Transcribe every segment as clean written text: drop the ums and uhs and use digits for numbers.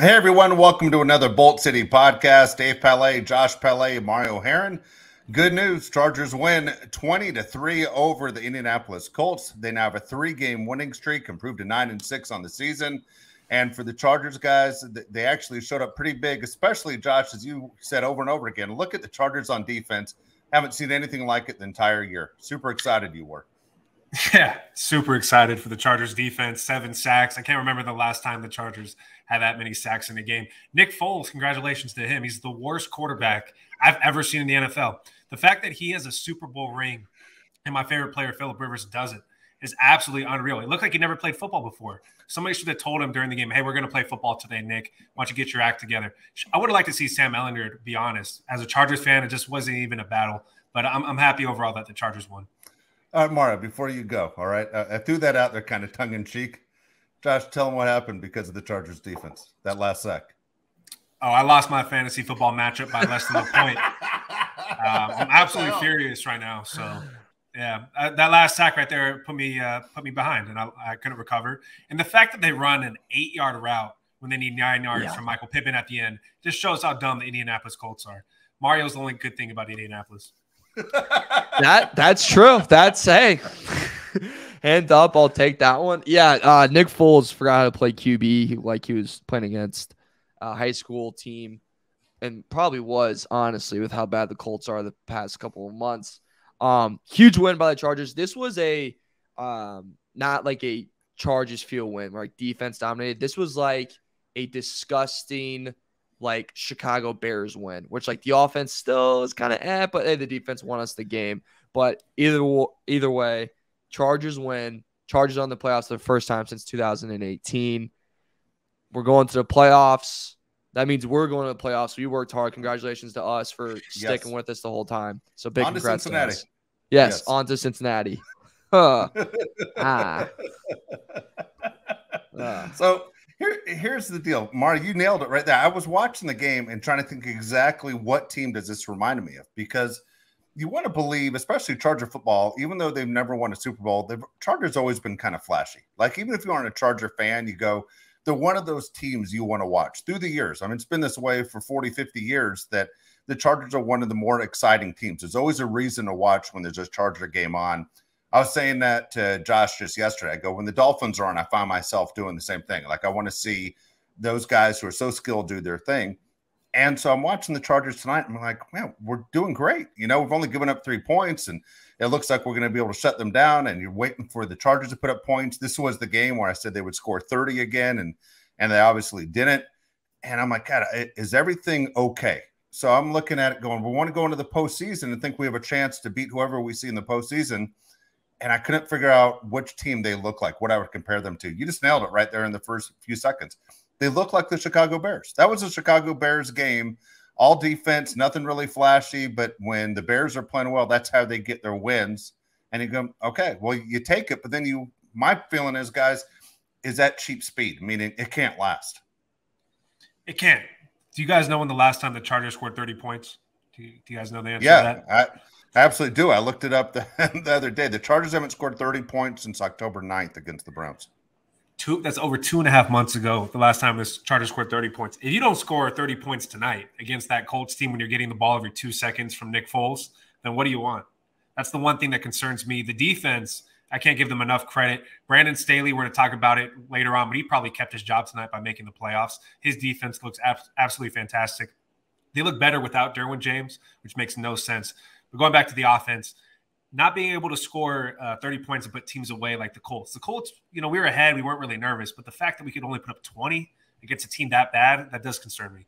Hey everyone, welcome to another Bolt City podcast. Dave Palais, Josh Palais, Mario Heron. Good news, Chargers win 20-3 over the Indianapolis Colts. They now have a 3-game winning streak, improved to 9-6 on the season. And for the Chargers guys, they actually showed up pretty big, especially Josh, as you said over and over again. Look at the Chargers on defense. Haven't seen anything like it the entire year. Super excited you were. Yeah, super excited for the Chargers defense. 7 sacks. I can't remember the last time the Chargers had that many sacks in a game. Nick Foles, congratulations to him. He's the worst quarterback I've ever seen in the NFL. The fact that he has a Super Bowl ring and my favorite player, Phillip Rivers, doesn't is absolutely unreal. It looked like he never played football before. Somebody should have told him during the game, hey, we're going to play football today, Nick. Why don't you get your act together? I would have liked to see Sam Ehlinger, to be honest. As a Chargers fan, it just wasn't even a battle. But I'm happy overall that the Chargers won. All right, Mario, before you go, all right, I threw that out there kind of tongue-in-cheek. Josh, tell them what happened because of the Chargers defense, that last sack. Oh, I lost my fantasy football matchup by less than a point. I'm absolutely furious right now. So, yeah, that last sack right there put me behind, and I couldn't recover. And the fact that they run an 8-yard route when they need 9 yards from Michael Pittman at the end just shows how dumb the Indianapolis Colts are. Mario's the only good thing about Indianapolis. That's true. That's hand up. I'll take that one. Yeah, Nick Foles forgot how to play QB like he was playing against a high school team, and probably was, honestly, with how bad the Colts are the past couple of months. Huge win by the Chargers. This was a not like a Chargers feel win where like defense dominated. This was like a disgusting like Chicago Bears win, which like the offense still is kind of but hey, the defense won us the game. But either way, Chargers win. Chargers on the playoffs for the first time since 2018. We're going to the playoffs. That means we're going to the playoffs. We worked hard. Congratulations to us for sticking with us the whole time. So big on congrats to Cincinnati. to us. Yes, on to Cincinnati. So here's the deal. Mario, you nailed it right there. I was watching the game and trying to think exactly what team does this remind me of, because you want to believe, especially Charger football, even though they've never won a Super Bowl, the Chargers always been kind of flashy. Like, even if you aren't a Charger fan, you go, they're one of those teams you want to watch through the years. I mean, it's been this way for 40, 50 years that the Chargers are one of the more exciting teams. There's always a reason to watch when there's a Charger game on. I was saying that to Josh just yesterday. I go, when the Dolphins are on, I find myself doing the same thing. Like, I want to see those guys who are so skilled do their thing. And so I'm watching the Chargers tonight. And I'm like, man, we're doing great. You know, we've only given up 3 points, and it looks like we're going to be able to shut them down. And you're waiting for the Chargers to put up points. This was the game where I said they would score 30 again, and they obviously didn't. And I'm like, God, is everything okay? So I'm looking at it going, we want to go into the postseason and think we have a chance to beat whoever we see in the postseason. And I couldn't figure out which team they look like, what I would compare them to. You just nailed it right there in the first few seconds. They look like the Chicago Bears. That was a Chicago Bears game, all defense, nothing really flashy. But when the Bears are playing well, that's how they get their wins. And you go, okay, well, you take it. But then my feeling is, guys, is that cheap speed, meaning it can't last. It can't. Do you guys know when the last time the Chargers scored 30 points? Do you guys know the answer to that? I absolutely do. I looked it up the other day. The Chargers haven't scored 30 points since October 9th against the Browns. That's over 2.5 months ago, the last time this Chargers scored 30 points. If you don't score 30 points tonight against that Colts team when you're getting the ball every 2 seconds from Nick Foles, then what do you want? That's the one thing that concerns me. The defense, I can't give them enough credit. Brandon Staley, we're going to talk about it later on, but he probably kept his job tonight by making the playoffs. His defense looks absolutely fantastic. They look better without Derwin James, which makes no sense. But going back to the offense, not being able to score 30 points and put teams away like the Colts. The Colts, we were ahead. We weren't really nervous. But the fact that we could only put up 20 against a team that bad, that does concern me.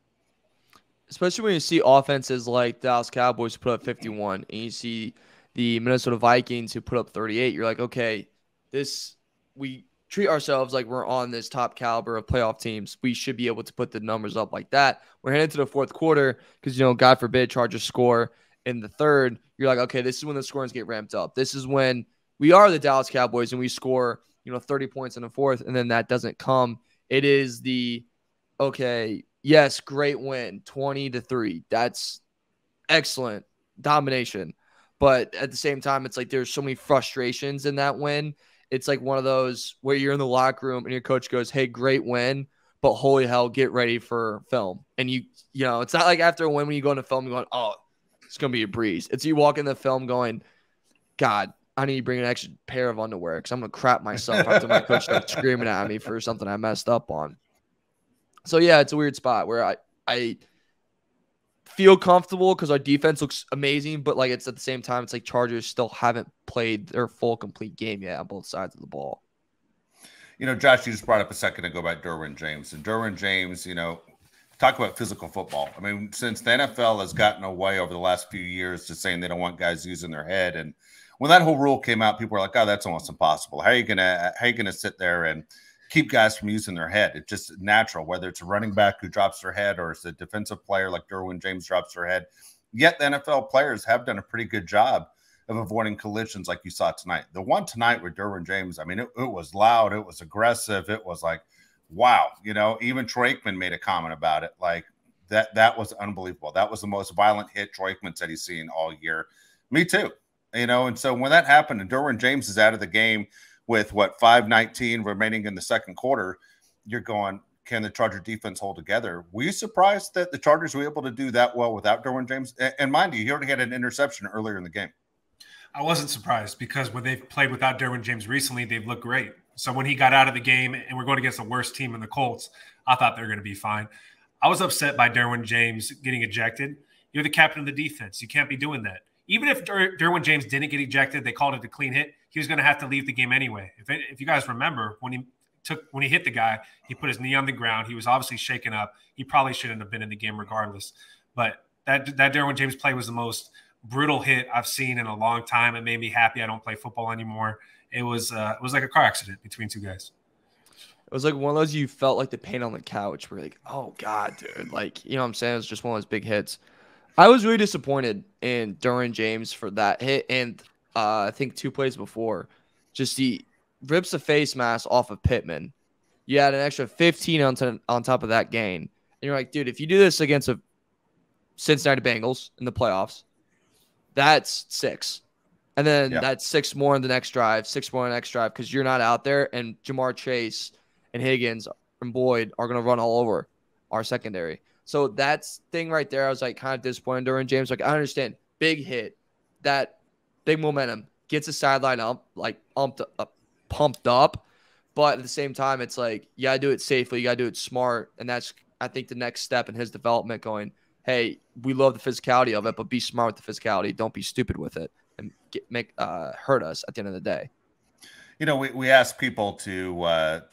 Especially when you see offenses like Dallas Cowboys who put up 51 and you see the Minnesota Vikings who put up 38. You're like, okay, we treat ourselves like we're on this top caliber of playoff teams. We should be able to put the numbers up like that. We're heading to the fourth quarter because, God forbid, Chargers score in the third. You're like, okay, this is when the scorings get ramped up. This is when we are the Dallas Cowboys and we score, 30 points in the fourth, and then that doesn't come. It is okay, yes, great win, 20-3. That's excellent domination. But at the same time, it's like there's so many frustrations in that win. It's like one of those where you're in the locker room and your coach goes, hey, great win, but holy hell, get ready for film. And you know, it's not like after a win when you go into film, you're going, oh, it's going to be a breeze. It's you walk in the film going, God, I need to bring an extra pair of underwear because I'm going to crap myself after my coach starts screaming at me for something I messed up on. So, yeah, it's a weird spot where I feel comfortable because our defense looks amazing, but like it's at the same time, it's like Chargers still haven't played their full complete game yet on both sides of the ball. You know, Josh, you just brought up a second ago about Derwin James. And Derwin James, you know, talk about physical football. I mean, since the NFL has gotten away over the last few years to saying they don't want guys using their head, and when that whole rule came out, people were like, "Oh, that's almost impossible. How are you gonna sit there and keep guys from using their head?" It's just natural, whether it's a running back who drops their head or it's a defensive player like Derwin James drops their head. Yet the NFL players have done a pretty good job of avoiding collisions like you saw tonight. The one tonight with Derwin James, I mean, it was loud, it was aggressive, it was like, wow, you know, even Troy Aikman made a comment about it. Like that was unbelievable. That was the most violent hit Troy Aikman said he's seen all year. Me too. You know, and so when that happened and Derwin James is out of the game with 5:19 remaining in the second quarter, you're going, can the Charger defense hold together? Were you surprised that the Chargers were able to do that well without Derwin James? And mind you, he already had an interception earlier in the game. I wasn't surprised because when they've played without Derwin James recently, they've looked great. So when he got out of the game and we're going against the worst team in the Colts, I thought they were going to be fine. I was upset by Derwin James getting ejected. You're the captain of the defense. You can't be doing that. Even if Derwin James didn't get ejected, they called it a clean hit. He was going to have to leave the game anyway. If you guys remember, when he hit the guy, he put his knee on the ground. He was obviously shaken up. He probably shouldn't have been in the game regardless. But that Derwin James play was the most brutal hit I've seen in a long time. It made me happy I don't play football anymore. It was like a car accident between two guys. It was like one of those you felt like the pain on the couch. We're like, oh God, dude. Like, you know what I'm saying? It was just one of those big hits. I was really disappointed in Derwin James for that hit. And I think 2 plays before, just he rips the face mask off of Pittman. You had an extra 15 on top of that gain. And you're like, dude, if you do this against a Cincinnati Bengals in the playoffs, that's 6. And then that's 6 more in the next drive, 6 more in the next drive because you're not out there. And Jamar Chase and Higgins and Boyd are going to run all over our secondary. So that's thing right there. I was like kind of disappointed during James. Like, I understand. Big hit. That big momentum gets the sideline up, like pumped up. But at the same time, it's like, you got to do it safely. You got to do it smart. And that's, I think, the next step in his development going, hey, we love the physicality of it, but be smart with the physicality. Don't be stupid with it and hurt us at the end of the day. You know, we ask people to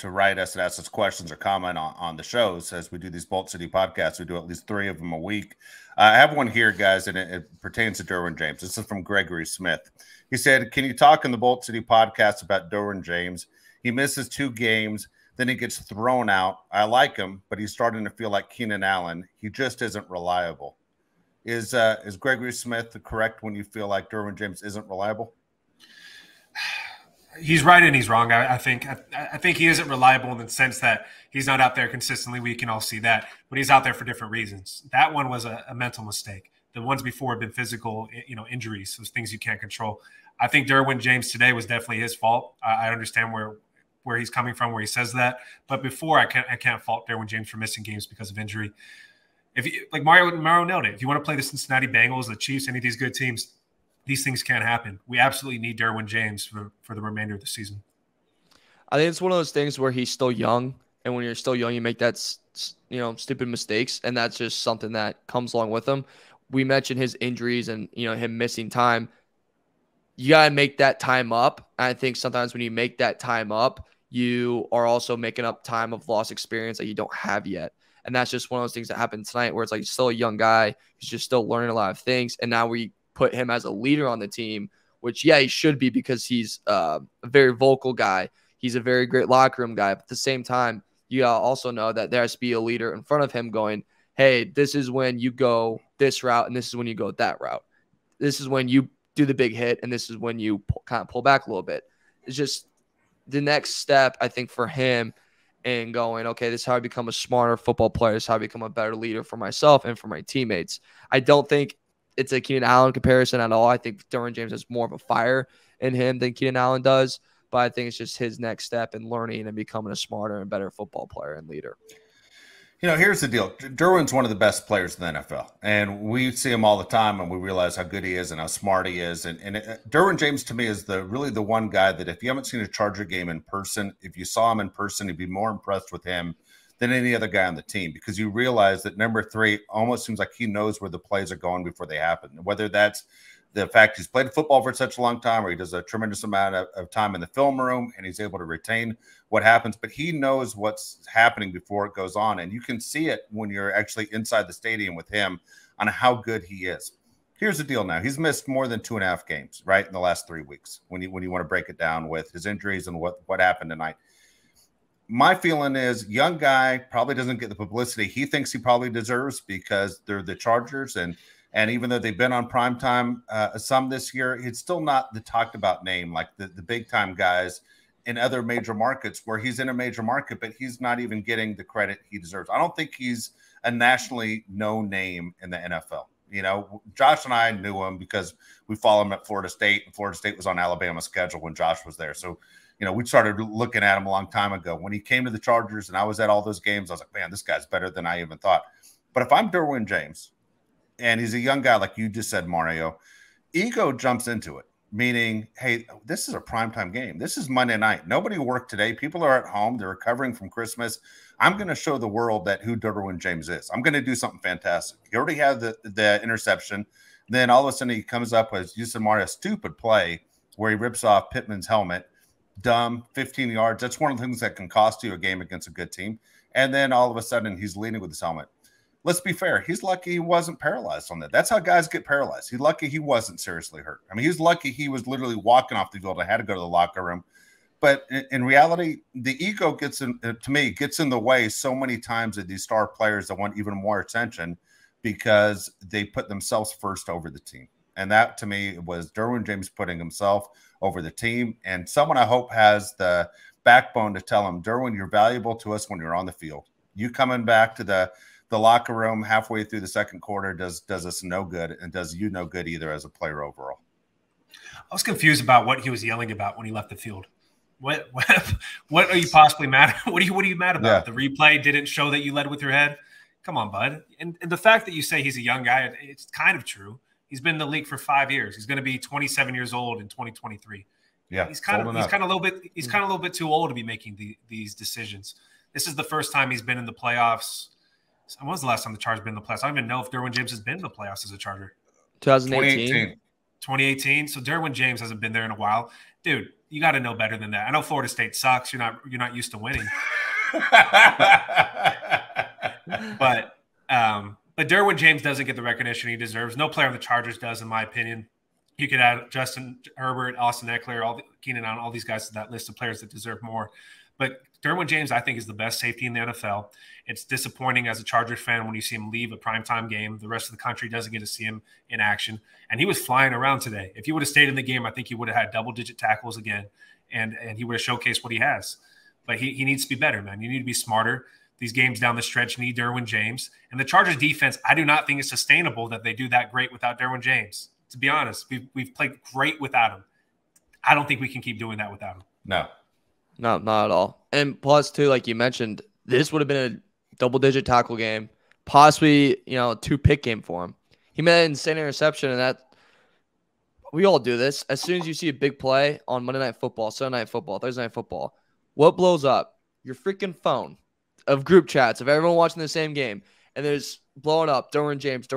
write us and ask us questions or comment on the shows as we do these Bolt City podcasts. We do at least 3 of them a week. I have one here, guys, and it pertains to Derwin James. This is from Gregory Smith. He said, can you talk in the Bolt City podcast about Derwin James? He misses 2 games. Then he gets thrown out. I like him, but he's starting to feel like Keenan Allen. He just isn't reliable. Is Gregory Smith correct when you feel like Derwin James isn't reliable? He's right and he's wrong. I think he isn't reliable in the sense that he's not out there consistently. We can all see that, but he's out there for different reasons. That one was a mental mistake. The ones before have been physical, injuries, those things you can't control. I think Derwin James today was definitely his fault. I understand where he's coming from, where he says that, but before I can't fault Derwin James for missing games because of injury. If you, like Mario nailed it, if you want to play the Cincinnati Bengals, the Chiefs, any of these good teams, these things can't happen. We absolutely need Derwin James for the remainder of the season. I think it's one of those things where he's still young, and when you're still young, you make that stupid mistakes, and that's just something that comes along with him. We mentioned his injuries and him missing time. You gotta make that time up. I think sometimes when you make that time up, you are also making up time of lost experience that you don't have yet. And that's just one of those things that happened tonight where it's like he's still a young guy. He's just still learning a lot of things. And now we put him as a leader on the team, which, he should be because he's a very vocal guy. He's a very great locker room guy. But at the same time, you also know that there has to be a leader in front of him going, hey, this is when you go this route and this is when you go that route. This is when you do the big hit and this is when you kind of pull back a little bit. It's just the next step, I think, for him and going, okay, this is how I become a smarter football player. This is how I become a better leader for myself and for my teammates. I don't think it's a Keenan Allen comparison at all. I think Derwin James has more of a fire in him than Keenan Allen does, but I think it's just his next step in learning and becoming a smarter and better football player and leader. Here's the deal. Derwin's one of the best players in the NFL, and we see him all the time, and we realize how good he is and how smart he is. And Derwin James, to me, is really the one guy that if you haven't seen a Charger game in person, if you saw him in person, you'd be more impressed with him than any other guy on the team, because you realize that number 3 almost seems like he knows where the plays are going before they happen, whether that's the fact he's played football for such a long time, or he does a tremendous amount of time in the film room and he's able to retain what happens, but he knows what's happening before it goes on. And you can see it when you're actually inside the stadium with him on how good he is. Here's the deal now. He's missed more than 2.5 games, right, in the last 3 weeks when you want to break it down with his injuries and what happened tonight. My feeling is young guy probably doesn't get the publicity he thinks he probably deserves because they're the Chargers. And even though they've been on primetime some this year, it's still not the talked about name like the big time guys in other major markets where he's in a major market, but he's not even getting the credit he deserves. I don't think he's a nationally known name in the NFL. Josh and I knew him because we follow him at Florida State, and Florida State was on Alabama's schedule when Josh was there. So, we started looking at him a long time ago. When he came to the Chargers and I was at all those games, I was like, man, this guy's better than I even thought. But if I'm Derwin James, and he's a young guy, like you just said, Mario, ego jumps into it, meaning, hey, this is a primetime game. This is Monday night. Nobody worked today. People are at home. They're recovering from Christmas. I'm going to show the world who Derwin James is. I'm going to do something fantastic. He already had the interception. Then all of a sudden he comes up with, you said, Mario, a stupid play where he rips off Pittman's helmet. Dumb, 15 yards. That's one of the things that can cost you a game against a good team. And then all of a sudden he's leading with his helmet. Let's be fair. He's lucky he wasn't paralyzed on that. That's how guys get paralyzed. He's lucky he wasn't seriously hurt. I mean, he's lucky he was literally walking off the field and had to go to the locker room. But in reality, the ego gets in the way so many times of these star players that want even more attention because they put themselves first over the team. And that, to me, was Derwin James putting himself over the team. And someone I hope has the backbone to tell him, Derwin, you're valuable to us when you're on the field. You coming back to the locker room halfway through the second quarter does us no good, and does you no good either as a player overall. I was confused about what he was yelling about when he left the field. What are you possibly mad at? What are you mad about? Yeah. The replay didn't show that you led with your head? Come on, bud. And the fact that you say he's a young guy, it's kind of true. He's been in the league for 5 years. He's going to be 27 years old in 2023. Yeah, he's kind of a little bit too old to be making these decisions. This is the first time he's been in the playoffs. When was the last time the Chargers been in the playoffs? I don't even know if Derwin James has been in the playoffs as a Charger. 2018. So Derwin James hasn't been there in a while. Dude, you got to know better than that. I know Florida State sucks. You're not used to winning. But Derwin James doesn't get the recognition he deserves. No player on the Chargers does, in my opinion. You could add Justin Herbert, Austin Eckler, Keenan Allen, all these guys to that list of players that deserve more. But Derwin James, I think, is the best safety in the NFL. It's disappointing as a Chargers fan when you see him leave a primetime game. The rest of the country doesn't get to see him in action. And he was flying around today. If he would have stayed in the game, I think he would have had double-digit tackles again, and he would have showcased what he has. But he needs to be better, man. You need to be smarter. These games down the stretch need Derwin James. And the Chargers defense, I do not think it's sustainable that they do that great without Derwin James. To be honest, we've played great without him. I don't think we can keep doing that without him. No, not at all. And plus, too, like you mentioned, this would have been a double-digit tackle game, possibly, a 2-pick game for him. He made an insane interception, and that we all do this. As soon as you see a big play on Monday Night Football, Sunday Night Football, Thursday Night Football, what blows up? Your freaking phone of group chats of everyone watching the same game, and there's blowing up Derwin James.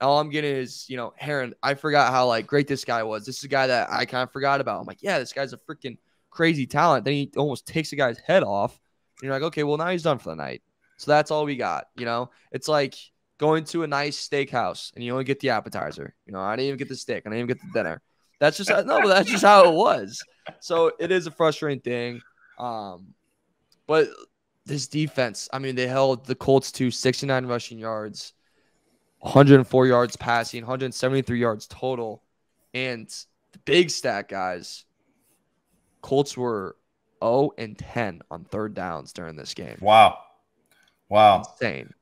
And all I'm getting is, Heron, I forgot how great this guy was. This is a guy that I kind of forgot about. I'm like, yeah, this guy's a freaking crazy talent. Then he almost takes the guy's head off. And you're like, okay, well, now he's done for the night. So that's all we got. It's like going to a nice steakhouse and you only get the appetizer. I didn't even get the steak. I didn't even get the dinner. That's just that's just how it was. So it is a frustrating thing. But this defense, they held the Colts to 69 rushing yards, 104 yards passing, 173 yards total. And the big stat, guys, Colts were 0-10 on third downs during this game. Wow. Insane.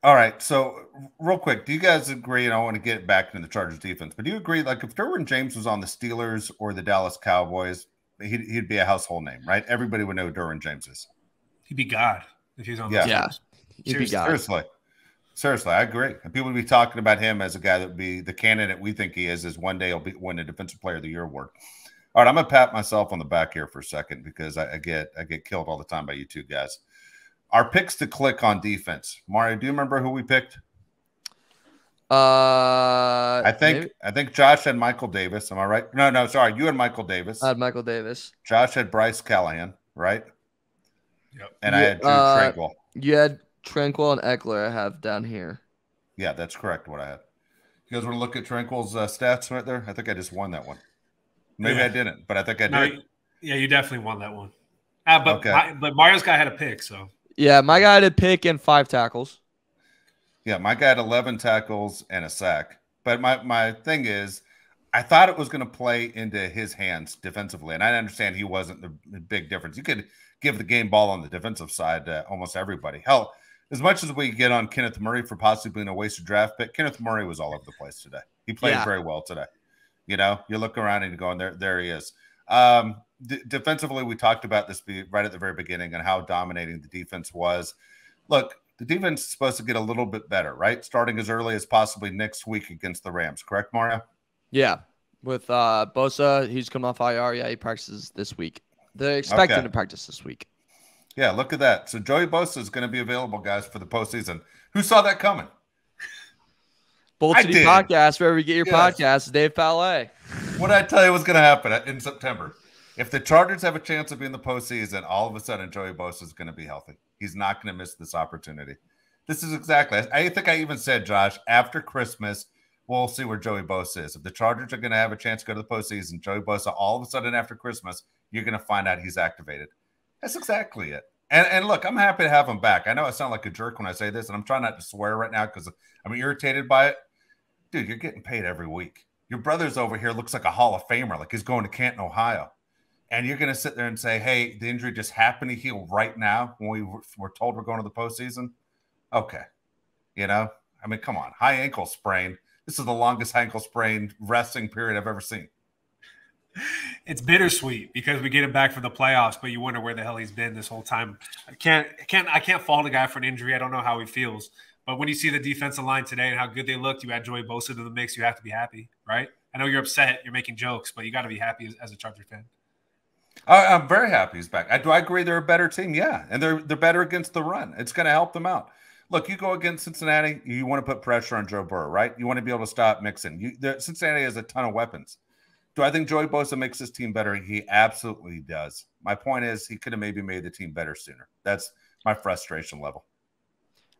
All right. So real quick, do you guys agree? And I want to get back into the Chargers defense, but do you agree? Like if Derwin James was on the Steelers or the Dallas Cowboys, he'd be a household name, right? Everybody would know who Derwin James is. He'd be God. if he's on Yeah. those Yeah. teams. Seriously, I agree. And people would be talking about him as a guy that would be the candidate we think he is one day he'll win a Defensive Player of the Year award. All right, I'm gonna pat myself on the back here for a second because I get killed all the time by you two guys. Our picks to click on defense. Mario, do you remember who we picked? I think Josh had Michael Davis. Am I right? No, sorry. You had Michael Davis. I had Michael Davis. Josh had Bryce Callahan, right? Yep. And I had Drew Tranquil. You had Tranquil and Eckler I have down here. Yeah, that's correct what I had. You guys want to look at Tranquil's stats right there? I think I just won that one. Maybe I didn't, but I think I did. Yeah, you definitely won that one. But Mario's guy had a pick, so. Yeah, my guy had a pick and 5 tackles. Yeah, my guy had 11 tackles and a sack. But my thing is, I thought it was going to play into his hands defensively, and I understand he wasn't the big difference. You could give the game ball on the defensive side to almost everybody. Hell, as much as we get on Kenneth Murray for possibly being a wasted draft pick, Kenneth Murray was all over the place today. He played very well today. You know, you look around and you're going, there he is. Defensively, we talked about this right at the very beginning and how dominating the defense was. Look, the defense is supposed to get a little bit better, right? Starting as early as possibly next week against the Rams. Correct, Mario? Yeah. With Bosa, he's coming off IR. Yeah, he practices this week. They're expecting to practice this week. Yeah, look at that. So Joey Bosa is going to be available, guys, for the postseason. Who saw that coming? Bold City Podcast, wherever you get your podcasts, Dave Palais. What did I tell you was going to happen in September? If the Chargers have a chance of being in the postseason, all of a sudden Joey Bosa is going to be healthy. He's not going to miss this opportunity. This is exactly. I think I even said, Josh, after Christmas, we'll see where Joey Bosa is. If the Chargers are going to have a chance to go to the postseason, Joey Bosa, all of a sudden after Christmas, you're going to find out he's activated. That's exactly it. And look, I'm happy to have him back. I know I sound like a jerk when I say this, and I'm trying not to swear right now because I'm irritated by it. Dude, you're getting paid every week. Your brother's over here looks like a Hall of Famer, like he's going to Canton, Ohio. And you're going to sit there and say, hey, the injury just happened to heal right now when we were told we're going to the postseason? Okay. You know? I mean, come on. High ankle sprain. This is the longest ankle sprain resting period I've ever seen. It's bittersweet because we get him back for the playoffs, but you wonder where the hell he's been this whole time. I can't fault a guy for an injury. I don't know how he feels. But when you see the defensive line today and how good they looked, you add Joey Bosa to the mix, you have to be happy, right? I know you're upset, you're making jokes, but you got to be happy as a Charger fan. I'm very happy he's back. Do I agree they're a better team? Yeah, and they're better against the run. It's going to help them out. Look, you go against Cincinnati, you want to put pressure on Joe Burrow, right? You want to be able to stop Mixon. Cincinnati has a ton of weapons. Do I think Joey Bosa makes this team better? He absolutely does. My point is he could have maybe made the team better sooner. That's my frustration level.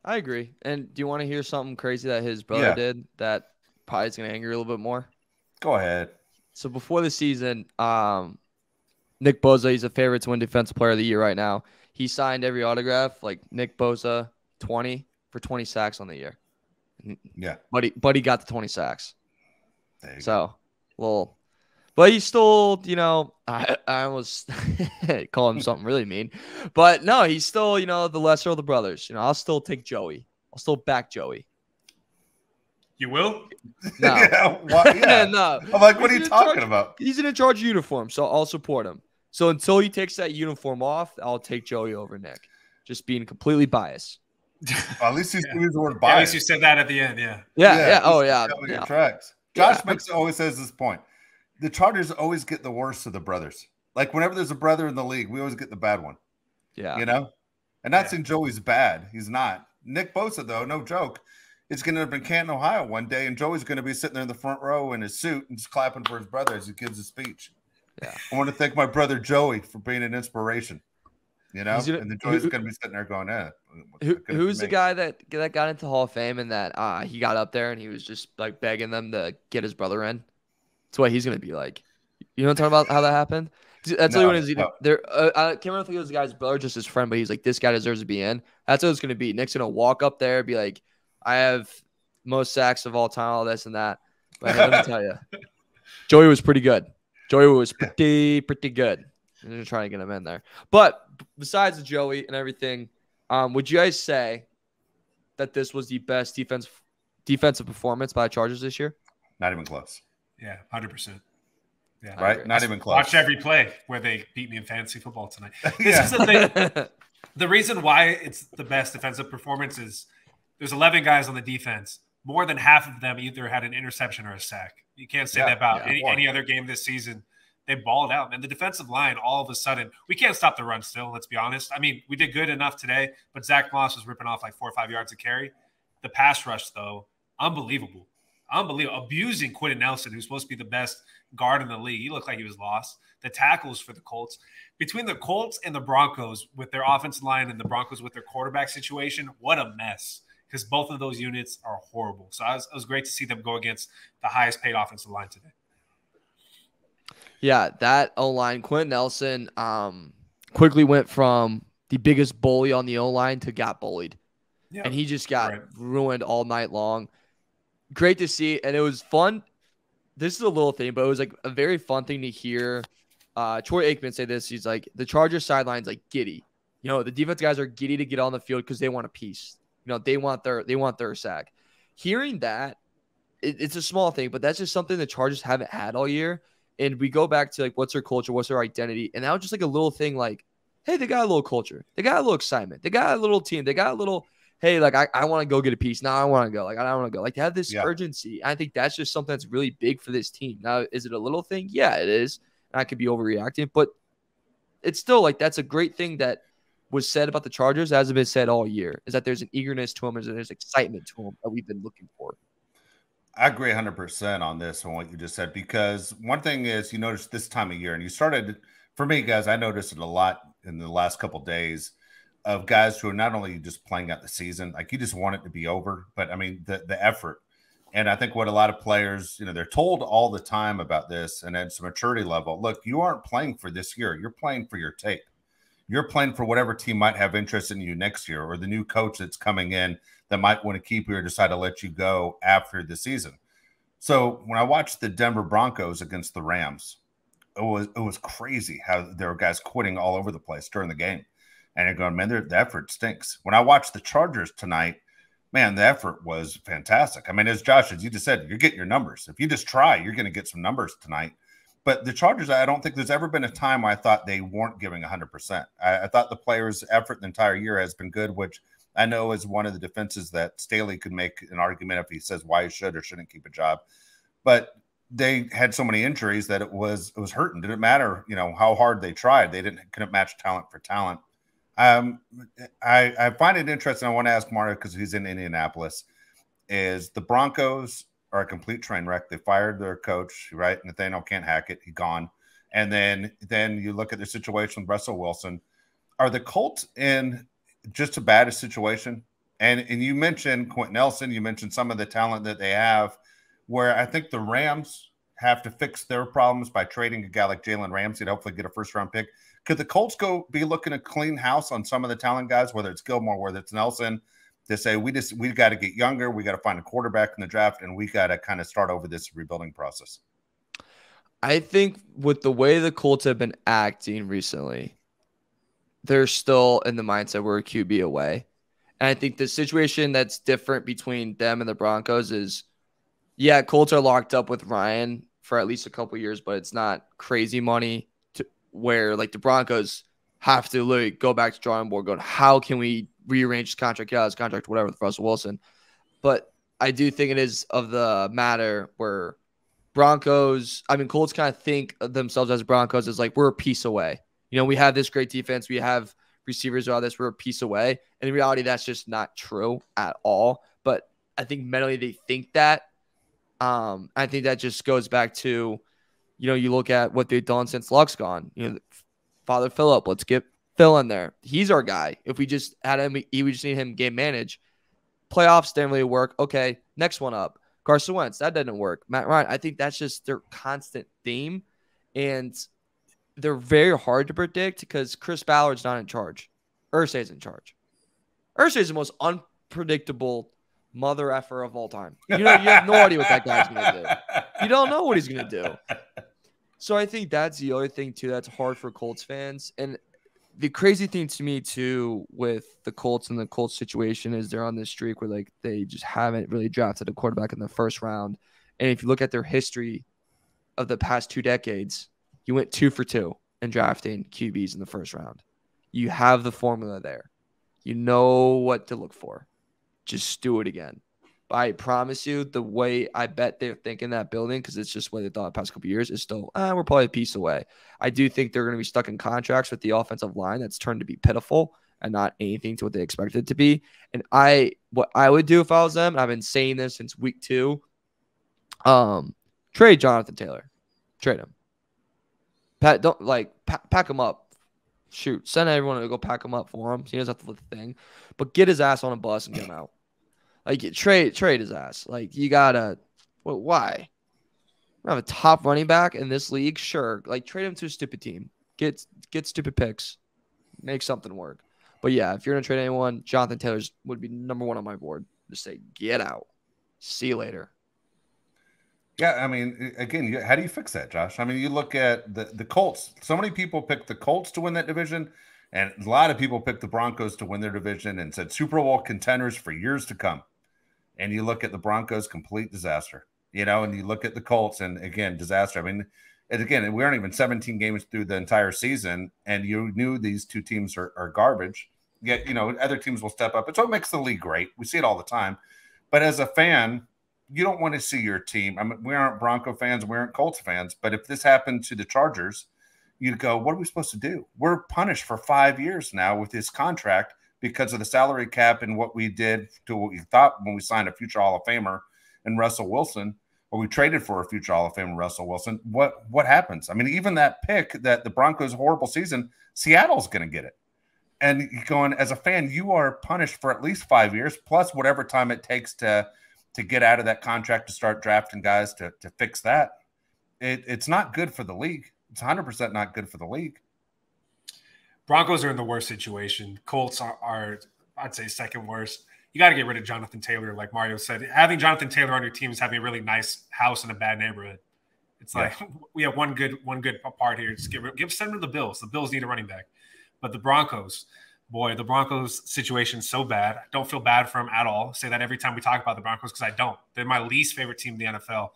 I agree. And do you want to hear something crazy that his brother did that probably is going to anger you a little bit more? Go ahead. So before the season, Nick Bosa, he's a favorite to win Defensive Player of the Year right now. He signed every autograph, like Nick Bosa, 20 for 20 sacks on the year. Yeah. But he got the 20 sacks. So, well, but he's still, you know, I almost call him something really mean. But no, he's still, you know, the lesser of the brothers. You know, I'll still take Joey. I'll still back Joey. You will? No. No. I'm like, what are you talking about? He's in a Charger uniform, so I'll support him. So until he takes that uniform off, I'll take Joey over Nick. Just being completely biased. Well, at least he's using the word biased. At least you said that at the end, yeah. Yeah. Oh, yeah. Tracks. Josh always says this point. The Chargers always get the worst of the brothers. Like whenever there's a brother in the league, we always get the bad one. Yeah. You know? And not saying Joey's bad. He's not. Nick Bosa, though, no joke, is going to have been Canton, Ohio one day, and Joey's going to be sitting there in the front row in his suit and just clapping for his brother as he gives his speech. Yeah. I want to thank my brother Joey for being an inspiration. You know? And the Joey's going to be sitting there going, who's the guy that got into Hall of Fame and that he got up there and he was just like begging them to get his brother in? That's what he's going to be like. You know what I'm talking about, how that happened? That's I can't remember if it was the guy's brother, just his friend, but he's like, this guy deserves to be in. That's what it's going to be. Nick's going to walk up there and be like, I have most sacks of all time, all this and that. But let me tell you, Joey was pretty good. Joey was pretty good. I'm just trying to get him in there. But besides the Joey and everything, would you guys say that this was the best defensive performance by the Chargers this year? Not even close. Yeah, 100%. Yeah. Right? Not even close. Watch every play where they beat me in fantasy football tonight. This Yeah. is the thing. The reason why it's the best defensive performance is there's 11 guys on the defense. More than half of them either had an interception or a sack. You can't say that about any other game this season. They balled out, man. The defensive line, all of a sudden, we can't stop the run still, let's be honest. I mean, we did good enough today, but Zach Moss was ripping off like 4 or 5 yards of carry. The pass rush, though, unbelievable. Unbelievable. Abusing Quentin Nelson, who's supposed to be the best guard in the league. He looked like he was lost. The tackles for the Colts. Between the Colts and the Broncos with their offensive line and the Broncos with their quarterback situation, what a mess. Because both of those units are horrible. So it was great to see them go against the highest paid offensive line today. Yeah, that O-line, Quentin Nelson, quickly went from the biggest bully on the O-line to got bullied. Yeah. And he just got ruined all night long. Great to see, and it was fun. This is a little thing, but it was like a very fun thing to hear Troy Aikman say this. He's like, the Chargers sideline's like giddy. You know, the defense guys are giddy to get on the field because they want a piece. You know, they want their sack. Hearing that, it's a small thing, but that's just something the Chargers haven't had all year. And we go back to like, what's their culture? What's their identity? And that was just like a little thing like, hey, they got a little culture. They got a little excitement. They got a little team. They got a little, hey, like I want to go get a piece. Now I want to go. Like, I don't want to go. Like, they have this urgency. I think that's just something that's really big for this team. Now, is it a little thing? Yeah, it is. And I could be overreacting, but it's still like, that's a great thing that was said about the Chargers, as has been said all year, is that there's an eagerness to them, and there's excitement to them that we've been looking for. I agree 100% on this, on what you just said, because one thing is, you notice this time of year, and you started, for me, guys, I noticed it a lot in the last couple of days of guys who are not only just playing out the season, like you just want it to be over, but I mean, the effort. And I think what a lot of players, you know, they're told all the time about this, and it's a maturity level. Look, you aren't playing for this year. You're playing for your tape. You're playing for whatever team might have interest in you next year, or the new coach that's coming in that might want to keep you or decide to let you go after the season. So when I watched the Denver Broncos against the Rams, it was crazy how there were guys quitting all over the place during the game. And you're going, man, the effort stinks. When I watched the Chargers tonight, man, the effort was fantastic. I mean, as Josh, as you just said, you're getting your numbers. If you just try, you're going to get some numbers tonight. But the Chargers, I don't think there's ever been a time where I thought they weren't giving 100%. I thought the players' effort the entire year has been good, which I know is one of the defenses that Staley could make an argument if he says why he should or shouldn't keep a job. But they had so many injuries that it was hurting. Didn't matter, you know, how hard they tried. They couldn't match talent for talent. I find it interesting. I want to ask Mario, because he's in Indianapolis, is the Broncos are a complete train wreck. They fired their coach, right? Nathaniel can't hack it. He's gone. And then you look at their situation with Russell Wilson. Are the Colts in just a bad situation? And you mentioned Quentin Nelson. You mentioned some of the talent that they have, where I think the Rams have to fix their problems by trading a guy like Jalen Ramsey to hopefully get a first-round pick. Could the Colts be looking to clean house on some of the talent guys, whether it's Gilmore, whether it's Nelson, to say we got to get younger, we got to find a quarterback in the draft, and we got to kind of start over this rebuilding process? I think with the way the Colts have been acting recently, they're still in the mindset we're a QB away. And I think the situation that's different between them and the Broncos is, yeah, Colts are locked up with Ryan for at least a couple of years, but it's not crazy money to where like the Broncos have to literally go back to drawing board going, how can we rearrange his contract, his contract, whatever, with Russell Wilson. But I do think it is of the matter where Colts kind of think of themselves as Broncos as like, we're a piece away. You know, we have this great defense. We have receivers, all this, we're a piece away. And in reality, that's just not true at all. But I think mentally they think that. I think that just goes back to, you know, you look at what they've done since Luck's gone. You know, Father Phillip, let's get Phil in there. He's our guy. If we just had him, we just need him game manage. Playoffs didn't really work. Okay, next one up. Carson Wentz, that didn't work. Matt Ryan, I think that's just their constant theme. And they're very hard to predict because Chris Ballard's not in charge. Irsay's in charge. Irsay's the most unpredictable mother effer of all time. You know, you have no idea what that guy's going to do. You don't know what he's going to do. So I think that's the other thing, too, that's hard for Colts fans. And the crazy thing to me, too, with the Colts and the Colts situation is they're on this streak where, like, they just haven't really drafted a quarterback in the first round. And if you look at their history of the past 2 decades, you went 2 for 2 in drafting QBs in the first round. You have the formula there. You know what to look for. Just do it again. But I promise you, the way I bet they're thinking that building, because it's just what they thought the past couple of years, is still, we're probably a piece away. I do think they're going to be stuck in contracts with the offensive line that's turned to be pitiful and not anything to what they expected it to be. And what I would do if I was them, and I've been saying this since week 2, trade Jonathan Taylor. Trade him. Pack him up. Shoot, send everyone to go pack him up for him. So he doesn't have to lift the thing. But get his ass on a bus and get him out. Like, trade his ass. Like, you gotta. Why? We have a top running back in this league. Sure, like, trade him to a stupid team. Get stupid picks. Make something work. But yeah, if you're gonna trade anyone, Jonathan Taylor would be number 1 on my board. Just say, get out. See you later. Yeah, I mean, again, how do you fix that, Josh? I mean, you look at the Colts. So many people picked the Colts to win that division, and a lot of people picked the Broncos to win their division and said Super Bowl contenders for years to come. And you look at the Broncos, complete disaster, and you look at the Colts, and again, disaster. I mean, and again, we aren't even 17 games through the entire season, and you knew these 2 teams are garbage. Yet, other teams will step up. It's what makes the league great. We see it all the time. But as a fan, you don't want to see your team. I mean, we aren't Bronco fans, we aren't Colts fans, but if this happened to the Chargers, you'd go, what are we supposed to do? We're punished for 5 years now with this contract because of the salary cap and what we did to what we thought when we signed a future Hall of Famer and Russell Wilson, or we traded for a future Hall of Famer, Russell Wilson. What happens? I mean, even that pick, that the Broncos' horrible season, Seattle's going to get it. And you're going, as a fan, you are punished for at least 5 years, plus whatever time it takes to get out of that contract to start drafting guys to fix that. It's not good for the league. It's 100% not good for the league. Broncos are in the worst situation. Colts are I'd say, second worst. You got to get rid of Jonathan Taylor, like Mario said. Having Jonathan Taylor on your team is having a really nice house in a bad neighborhood. It's like we have one good part here. Just send them to the Bills. The Bills need a running back. But the Broncos, boy, the Broncos situation is so bad. I don't feel bad for them at all. I say that every time we talk about the Broncos because I don't. They're my least favorite team in the NFL.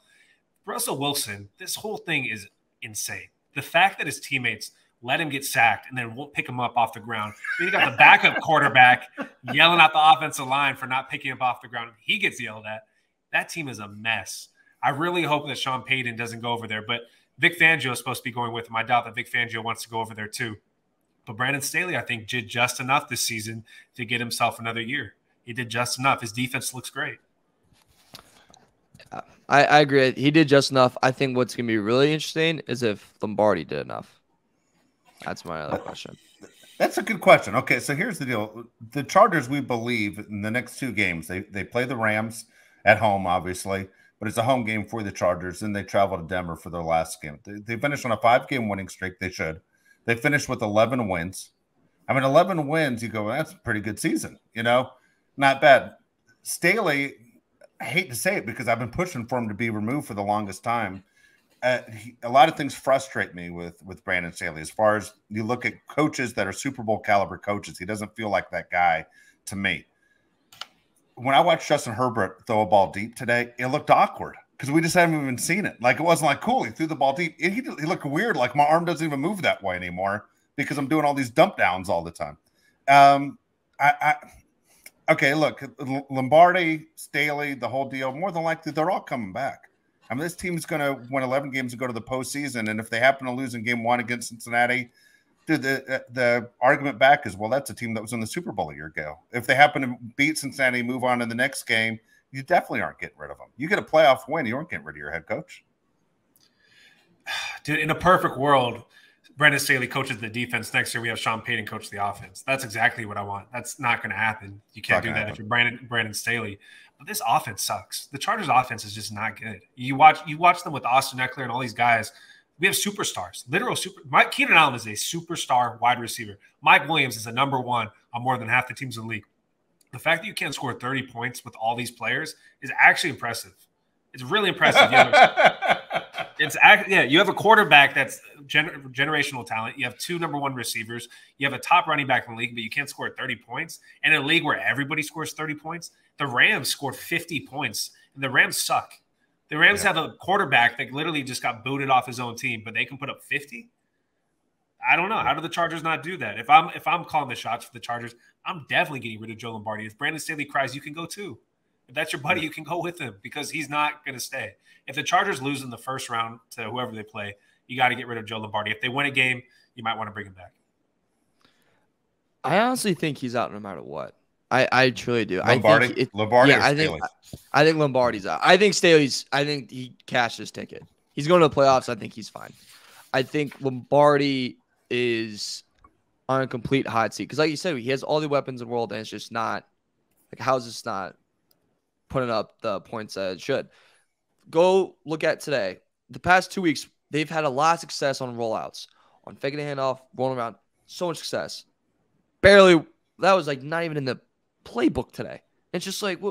Russell Wilson, this whole thing is insane. The fact that his teammates let him get sacked and then won't pick him up off the ground. Then you got the backup quarterback yelling at the offensive line for not picking him up off the ground. He gets yelled at. That team is a mess. I really hope that Sean Payton doesn't go over there, but Vic Fangio is supposed to be going with him. I doubt that Vic Fangio wants to go over there too. But Brandon Staley, I think, did just enough this season to get himself another year. He did just enough. His defense looks great. I agree. He did just enough. I think what's going to be really interesting is if Lombardi did enough. That's my other question. That's a good question. Okay, so here's the deal. The Chargers, we believe, in the next 2 games, they play the Rams at home, obviously, but it's a home game for the Chargers, and they travel to Denver for their last game. They finished on a 5-game winning streak. They should. They finished with 11 wins. I mean, 11 wins, you go, well, that's a pretty good season, Not bad. Staley, I hate to say it because I've been pushing for him to be removed for the longest time. A lot of things frustrate me with Brandon Staley. As far as you look at coaches that are Super Bowl caliber coaches, he doesn't feel like that guy to me. When I watched Justin Herbert throw a ball deep today, it looked awkward because we just haven't even seen it. Like, it wasn't like, cool, he threw the ball deep. He looked weird, like my arm doesn't even move that way anymore because I'm doing all these dump downs all the time. Okay, look, Lombardi, Staley, the whole deal, more than likely they're all coming back. I mean, this team's going to win 11 games and go to the postseason, and if they happen to lose in game 1 against Cincinnati, dude, the argument back is, well, that's a team that was in the Super Bowl a year ago. If they happen to beat Cincinnati, move on in the next game, you definitely aren't getting rid of them. You get a playoff win, you aren't getting rid of your head coach. Dude, in a perfect world, Brandon Staley coaches the defense. Next year, we have Sean Payton coach the offense. That's exactly what I want. That's not going to happen. You can't do that if you're Brandon Staley. But this offense sucks. The Chargers' offense is just not good. You watch them with Austin Eckler and all these guys. We have superstars, literal super. Keenan Allen is a superstar wide receiver. Mike Williams is a number 1 on more than half the teams in the league. The fact that you can't score 30 points with all these players is actually impressive. It's really impressive. You have a quarterback that's generational talent. You have 2 number 1 receivers. You have a top running back in the league, but you can't score 30 points. And in a league where everybody scores 30 points, the Rams scored 50 points, and the Rams suck. The Rams have a quarterback that literally just got booted off his own team, but they can put up 50. I don't know. How do the Chargers not do that? If I'm calling the shots for the Chargers, I'm definitely getting rid of Joe Lombardi. If Brandon Staley cries, you can go too. If that's your buddy, you can go with him because he's not going to stay. If the Chargers lose in the first round to whoever they play, you got to get rid of Joe Lombardi. If they win a game, you might want to bring him back. I honestly think he's out no matter what. I truly do. Lombardi, I think Lombardi's out. I think he cashed his ticket. He's going to the playoffs. I think he's fine. I think Lombardi is on a complete hot seat because, like you said, he has all the weapons in the world, and it's just not like how's this not putting up the points that it should. Go look at today. The past 2 weeks, they've had a lot of success on rollouts, on faking a handoff, rolling around. So much success. Barely. That was like not even in the playbook today. It's just like,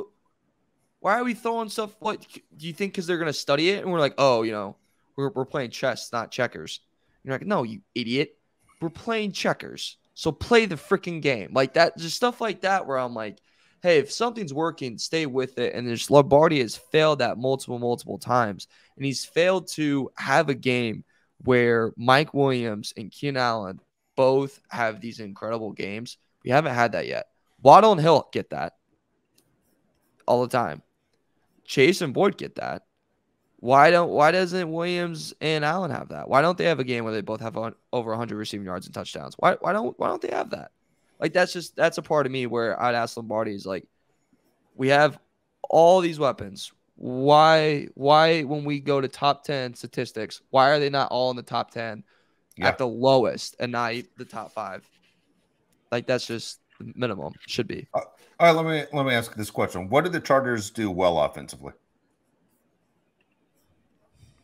why are we throwing stuff? What do you think? Because they're gonna study it, and we're like, oh, we're playing chess, not checkers. You're like, no, you idiot. We're playing checkers, so play the freaking game. Like that, just stuff like that. Where I'm like, hey, if something's working, stay with it. And there's Lombardi has failed that multiple times, and he's failed to have a game where Mike Williams and Keenan Allen both have these incredible games. We haven't had that yet. Waddle and Hill get that all the time. Chase and Boyd get that. Why doesn't Williams and Allen have that? Why don't they have a game where they both have over 100 receiving yards and touchdowns? Why don't they have that? Like that's a part of me where I'd ask Lombardi is like, we have all these weapons. Why when we go to top 10 statistics, why are they not all in the top 10 at the lowest and not the top 5? Like that's just the minimum should be. All right, let me ask this question. What did the Chargers do well offensively?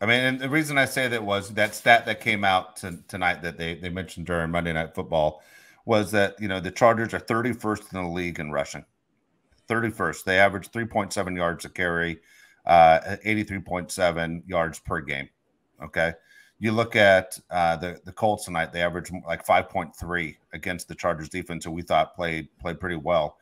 I mean, and the reason I say that was that stat that came out tonight that they mentioned during Monday Night Football was that, the Chargers are 31st in the league in rushing. 31st. They average 3.7 yards a carry, 83.7 yards per game. Okay. You look at the Colts tonight, they average like 5.3 against the Chargers defense, who we thought played pretty well.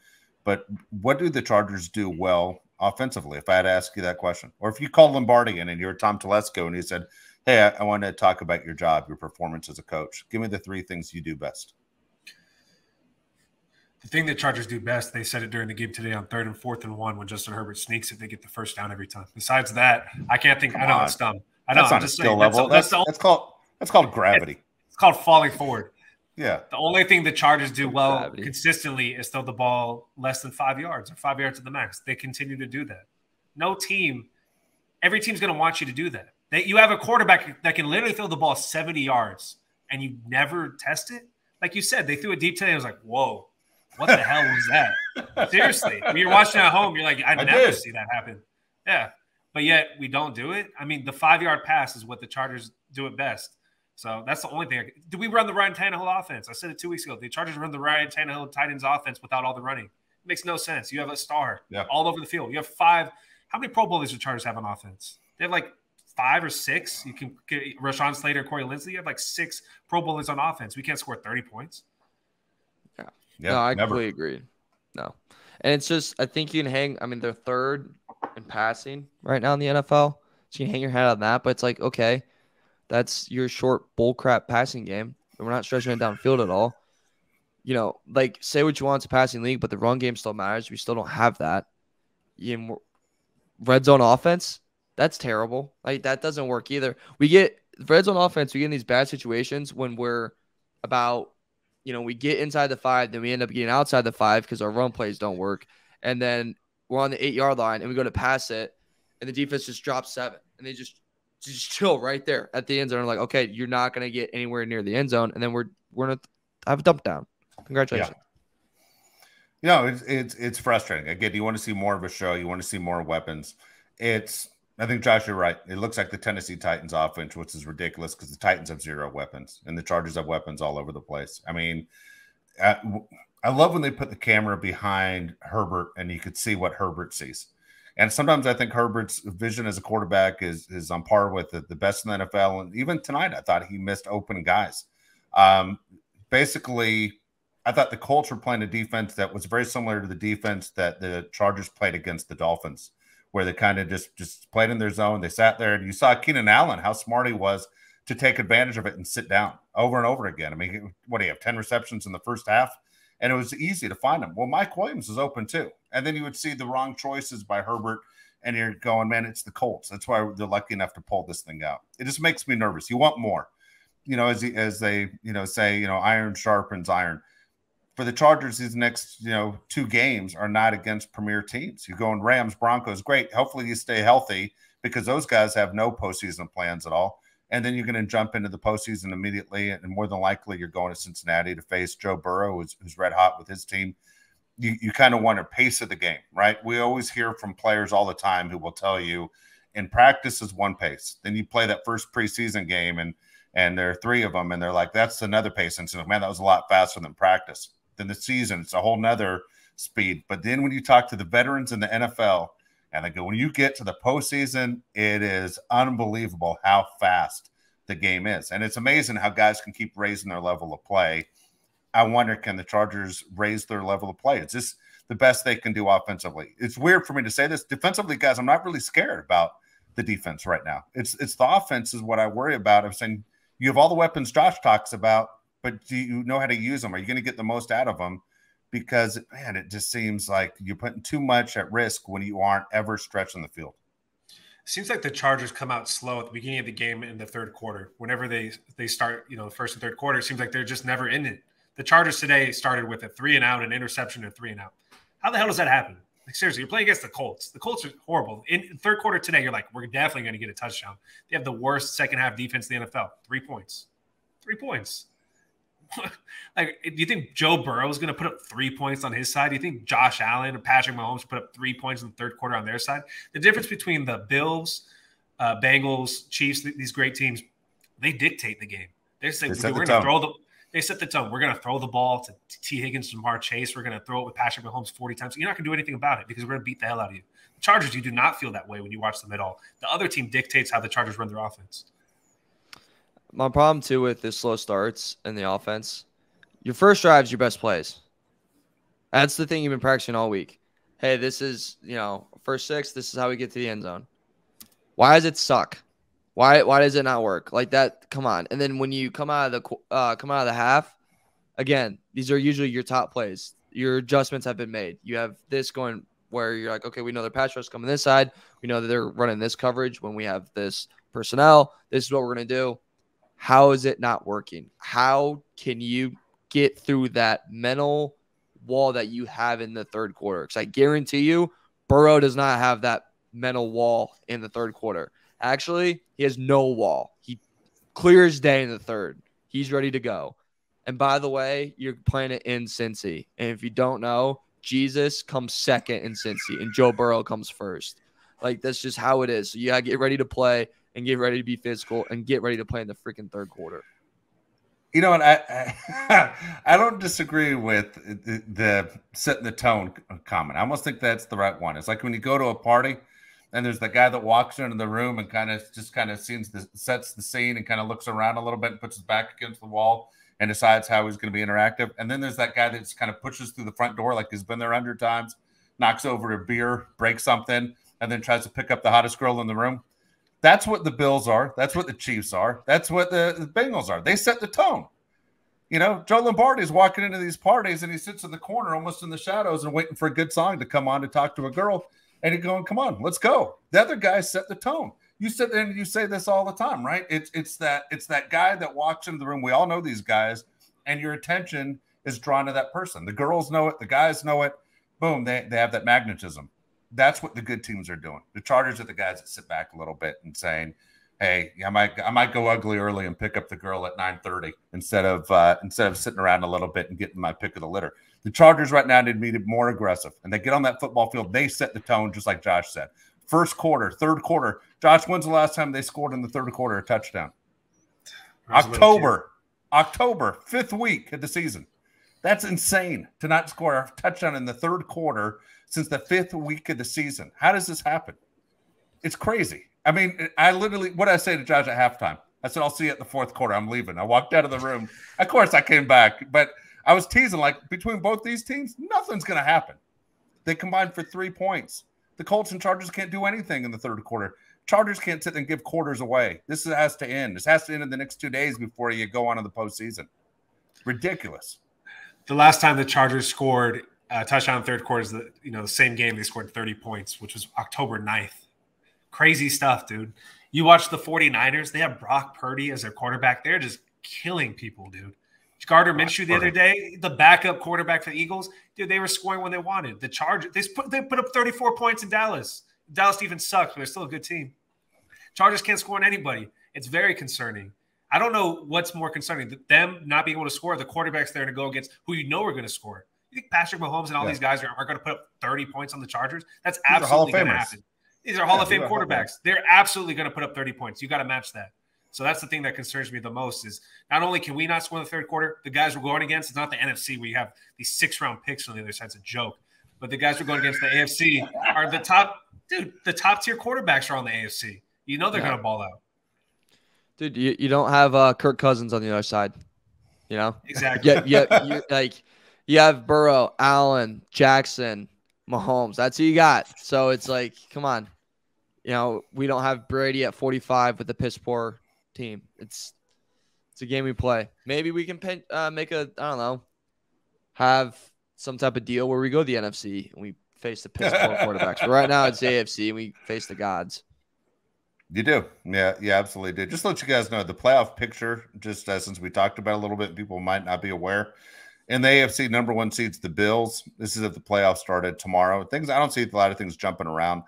But what do the Chargers do well offensively, if I had to ask you that question? Or if you called Lombardi in and you're Tom Telesco and he said, hey, I want to talk about your job, your performance as a coach. Give me the 3 things you do best. The thing that Chargers do best, they said it during the game today on 3rd and 4th and 1 when Justin Herbert sneaks it, they get the first down every time. Besides that, I can't think. I know it's dumb. I know. That's not a skill level. That's called gravity. It's called falling forward. Yeah. The only thing the Chargers do well consistently is throw the ball less than 5 yards or 5 yards at the max. They continue to do that. Every team's going to want you to do that. You have a quarterback that can literally throw the ball 70 yards and you never test it. Like you said, they threw it deep today. I was like, whoa, what the hell was that? Seriously. When you're watching at home, you're like, I never see that happen. Yeah. But yet we don't do it. I mean, the 5-yard pass is what the Chargers do at best. So that's the only thing. Do we run the Ryan Tannehill offense? I said it 2 weeks ago. The Chargers run the Ryan Tannehill Titans offense without all the running. It makes no sense. You have a star all over the field. You have 5. How many Pro Bowlers do the Chargers have on offense? They have like 5 or 6. You can get Rashawn Slater, Corey Linsley. You have like 6 Pro Bowlers on offense. We can't score 30 points. Yeah, no, I completely agree. No. And it's just, I think you can hang, I mean, they're 3rd in passing right now in the NFL. So you can hang your hat on that, but it's like, okay, that's your short bullcrap passing game. And we're not stretching it downfield at all. Like say what you want, it's a passing league, but the run game still matters. We still don't have that. Red zone offense, that's terrible. Like that doesn't work either. We get red zone offense, we get in these bad situations when we're about, we get inside the 5, then we end up getting outside the 5 because our run plays don't work. And then we're on the 8-yard line and we go to pass it and the defense just drops 7 and they just chill right there at the end zone. Like, okay, you're not going to get anywhere near the end zone. And then we're going to have a dump down. Congratulations. Yeah. It's frustrating. Again, you want to see more of a show. You want to see more weapons. I think, Josh, you're right. It looks like the Tennessee Titans offense, which is ridiculous because the Titans have 0 weapons and the Chargers have weapons all over the place. I mean, I love when they put the camera behind Herbert and you could see what Herbert sees. And sometimes I think Herbert's vision as a quarterback is on par with the best in the NFL. And even tonight, I thought he missed open guys. Basically, I thought the Colts were playing a defense that was very similar to the defense that the Chargers played against the Dolphins, where they kind of just played in their zone. They sat there, and you saw Keenan Allen, how smart he was to take advantage of it and sit down over and over again. I mean, what do you have, 10 receptions in the first half? And it was easy to find him. Well, Mike Williams is open too. And then you would see the wrong choices by Herbert, and you're going, man, it's the Colts. That's why they're lucky enough to pull this thing out. It just makes me nervous. You want more. As they say, iron sharpens iron. For the Chargers, these next, 2 games are not against premier teams. You're going Rams, Broncos, great. Hopefully you stay healthy because those guys have no postseason plans at all. And then you're going to jump into the postseason immediately. And more than likely, you're going to Cincinnati to face Joe Burrow, who's red hot with his team. You kind of want a pace of the game, right? We always hear from players all the time who will tell you in practice is one pace. Then you play that first preseason game, and there are 3 of them, and they're like, that's another pace. And so, man, that was a lot faster than practice. Then the season, it's a whole nother speed. But then when you talk to the veterans in the NFL, and they go, when you get to the postseason, it is unbelievable how fast the game is. And it's amazing how guys can keep raising their level of play. I wonder, can the Chargers raise their level of play? It's just the best they can do offensively. It's weird for me to say this. Defensively, guys, I'm not really scared about the defense right now. It's the offense is what I worry about. I'm saying you have all the weapons Josh talks about, but do you know how to use them? Are you going to get the most out of them? Because, man, it just seems like you're putting too much at risk when you aren't ever stretching the field. Seems like the Chargers come out slow at the beginning of the game in the third quarter. Whenever they start, the first and third quarter, it seems like they're just never in it. The Chargers today started with a 3-and-out, an interception, and 3-and-out. How the hell does that happen? Like, seriously, you're playing against the Colts. The Colts are horrible. In third quarter today, you're like, we're definitely going to get a touchdown. They have the worst second-half defense in the NFL. 3 points. 3 points. Like, do you think Joe Burrow is going to put up 3 points on his side? Do you think Josh Allen or Patrick Mahomes put up 3 points in the third quarter on their side? The difference between the Bills, Bengals, Chiefs, these great teams, they dictate the game. They say, we're going to throw the – they set the tone. We're going to throw the ball to T. Higgins, Jamar Chase. We're going to throw it with Patrick Mahomes 40 times. You're not going to do anything about it because we're going to beat the hell out of you. The Chargers, you do not feel that way when you watch them at all. The other team dictates how the Chargers run their offense. My problem, too, with the slow starts in the offense, your first drive is your best plays. That's the thing you've been practicing all week. Hey, this is, first 6, this is how we get to the end zone. Why does it suck? Why does it not work like that? Come on. And then when you come out of the half, again, these are usually your top plays. Your adjustments have been made. You have this going where you're like, okay, we know their pass rush coming this side. We know that they're running this coverage when we have this personnel. This is what we're going to do. How is it not working? How can you get through that mental wall that you have in the third quarter? Because I guarantee you, Burrow does not have that mental wall in the third quarter. Actually, he has no wall. He clears day in the third. He's ready to go. And by the way, you're playing it in Cincy. And if you don't know, Jesus comes second in Cincy, and Joe Burrow comes first. Like, that's just how it is. So you got to get ready to play and get ready to be physical and get ready to play in the freaking third quarter. You know what? I don't disagree with the setting the tone comment. I almost think that's the right one. It's like when you go to a party and there's the guy that walks into the room and sets the scene and kind of looks around a little bit and puts his back against the wall and decides how he's going to be interactive. And then there's that guy that just kind of pushes through the front door like he's been there 100 times, knocks over a beer, breaks something, and then tries to pick up the hottest girl in the room. That's what the Bills are. That's what the Chiefs are. That's what the Bengals are. They set the tone. Joe Lombardi is walking into these parties and he sits in the corner almost in the shadows and waiting for a good song to come on to talk to a girl. And you're going, come on, let's go. The other guy set the tone. You sit there and you say this all the time, right? It's that guy that walks into the room. We all know these guys, and your attention is drawn to that person. The girls know it. The guys know it. Boom, they have that magnetism. That's what the good teams are doing. The Chargers are the guys that sit back a little bit and saying, hey, I might go ugly early and pick up the girl at 9:30 instead of sitting around a little bit and getting my pick of the litter. The Chargers right now need to be more aggressive, and they get on that football field. They set the tone, just like Josh said. First quarter, third quarter. Josh, when's the last time they scored in the third quarter a touchdown? October, 5th week of the season. That's insane to not score a touchdown in the third quarter since the 5th week of the season. How does this happen? It's crazy. I mean, what did I say to Josh at halftime? I said, I'll see you at the fourth quarter. I'm leaving. I walked out of the room. Of course, I came back, but I was teasing, like, between both these teams, nothing's going to happen. They combined for 3 points. The Colts and Chargers can't do anything in the third quarter. Chargers can't sit and give quarters away. This has to end. This has to end in the next 2 days before you go on to the postseason. Ridiculous. The last time the Chargers scored a touchdown in the third quarter is the same game they scored 30 points, which was October 9th. Crazy stuff, dude. You watch the 49ers, they have Brock Purdy as their quarterback. They're just killing people, dude. Gardner Minshew the other day, the backup quarterback for the Eagles, dude, they were scoring when they wanted. The Chargers, they put up 34 points in Dallas. Dallas even sucks, but they're still a good team. Chargers can't score on anybody. It's very concerning. I don't know what's more concerning, them not being able to score, the quarterbacks there to go against who you know are going to score. You think Patrick Mahomes and all these guys are going to put up 30 points on the Chargers? That's absolutely going to happen. These are Hall of Fame quarterbacks. They're absolutely going to put up 30 points. You got to match that. So that's the thing that concerns me the most is not only can we not score in the third quarter, the guys we're going against, it's not the NFC where you have these 6-round picks on the other side. It's a joke. But the guys we're going against the AFC are the top – dude, the top-tier quarterbacks are on the AFC. You know they're going to ball out. Dude, you don't have Kirk Cousins on the other side, you know? Exactly. You have Burrow, Allen, Jackson, Mahomes. That's who you got. So it's like, come on. You know, we don't have Brady at 45 with the piss poor team. It's a game we play. Maybe we can have some type of deal where we go to the NFC and we face the piss poor quarterbacks. But right now it's the AFC and we face the gods. You do. Yeah, absolutely do. Just to let you guys know, the playoff picture, just since we talked about it a little bit, people might not be aware. In the AFC, number 1 seed's the Bills. This is if the playoffs started tomorrow. I don't see a lot of things jumping around.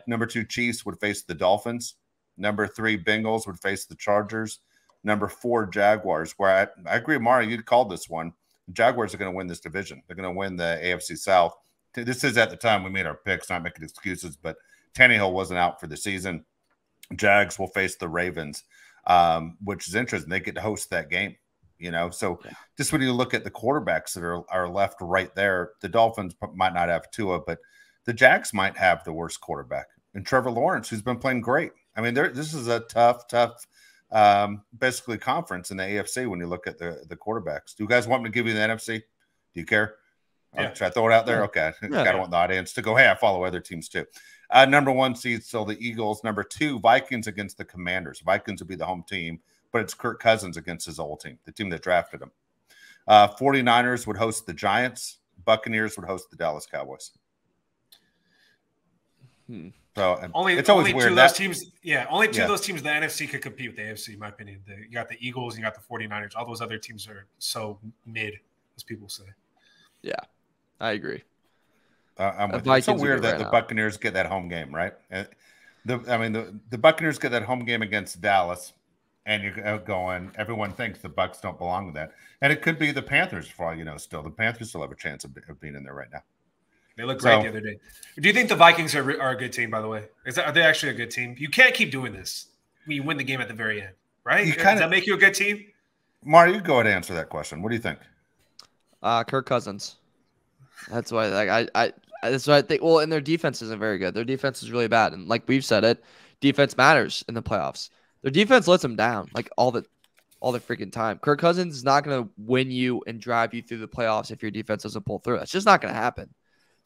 Number 2, Chiefs would face the Dolphins. Number 3, Bengals would face the Chargers. Number 4, Jaguars, where I agree, Mari, you called this one. The Jaguars are going to win this division. They're going to win the AFC South. This is at the time we made our picks, not making excuses, but Tannehill wasn't out for the season. Jags will face the Ravens, which is interesting. They get to host that game, you know. So just when you look at the quarterbacks that are left right there, the Dolphins might not have Tua, but the Jags might have the worst quarterback. And Trevor Lawrence, who's been playing great. I mean, this is a tough basically conference in the AFC when you look at the quarterbacks. Do you guys want me to give you the NFC? Do you care? Yeah. Should I throw it out there? Okay. I don't want the audience to go, hey, I follow other teams too. Number 1 seed still the Eagles. Number 2, Vikings against the Commanders. Vikings would be the home team, but it's Kirk Cousins against his old team, the team that drafted him. 49ers would host the Giants. Buccaneers would host the Dallas Cowboys. So it's always weird. Two of those teams, only two of those teams in the NFC could compete with the AFC, in my opinion. You got the Eagles and you got the 49ers. All those other teams are so mid, as people say. Yeah, I agree. I'm with you. It's so weird that the Buccaneers get that home game, right? The Buccaneers get that home game against Dallas, and you're going, everyone thinks the Bucs don't belong to that. And it could be the Panthers, for all you know, still. The Panthers still have a chance of being in there right now. They look great the other day. Do you think the Vikings are a good team, by the way? Are they actually a good team? You can't keep doing this when you win the game at the very end, right? Does that make you a good team? Mari, you go ahead and answer that question. What do you think? Kirk Cousins. That's why that's what I think. Well, and their defense isn't very good. Their defense is really bad. And like we've said it, defense matters in the playoffs. Their defense lets them down like all the freaking time. Kirk Cousins is not going to win you and drive you through the playoffs if your defense doesn't pull through. That's just not going to happen.